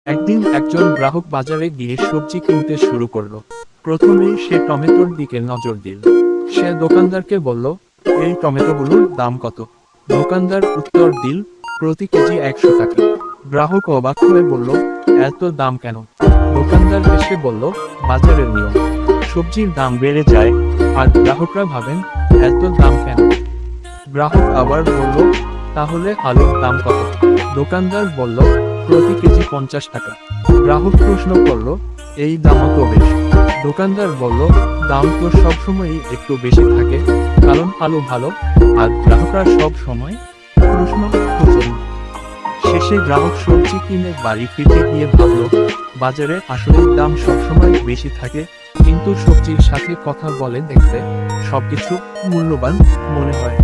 একদিন একজন গ্রাহক বাজারে গিয়ে সবজি কিনতে শুরু করলো। প্রথমেই সে টমেটোর দিকে নজর দিল। সে দোকানদারকে বলল, এই টমেটোগুলোর দাম কত? দোকানদার উত্তর দিল, প্রতি কেজি 100 টাকা। গ্রাহক অবাক হয়ে বলল, এত দাম কেন? দোকানদার হেসে বলল, বাজারের নিয়ম, সবজির দাম বেড়ে যায়। আর গ্রাহকরা ভাবেন, এত দাম কেন? গ্রাহক আবার বলল, তাহলে আলুর দাম কত? দোকানদার বলল, প্রতি কেজি 50 টাকা। গ্রাহক প্রশ্ন করল, এই দামও তো বেশি। দোকানদার বলল, দাম তো সবসময়ই একটু বেশি থাকে, কারণ আলু ভালো আর গ্রাহকরা সব সময় প্রশ্ন খোঁজেন। শেষে গ্রাহক সবজি কিনে বাড়ি ফিরতে গিয়ে ভাবল, বাজারে আসলে দাম সবসময় বেশি থাকে, কিন্তু সবজির সাথে কথা বলে দেখলে সবকিছু মূল্যবান মনে হয়।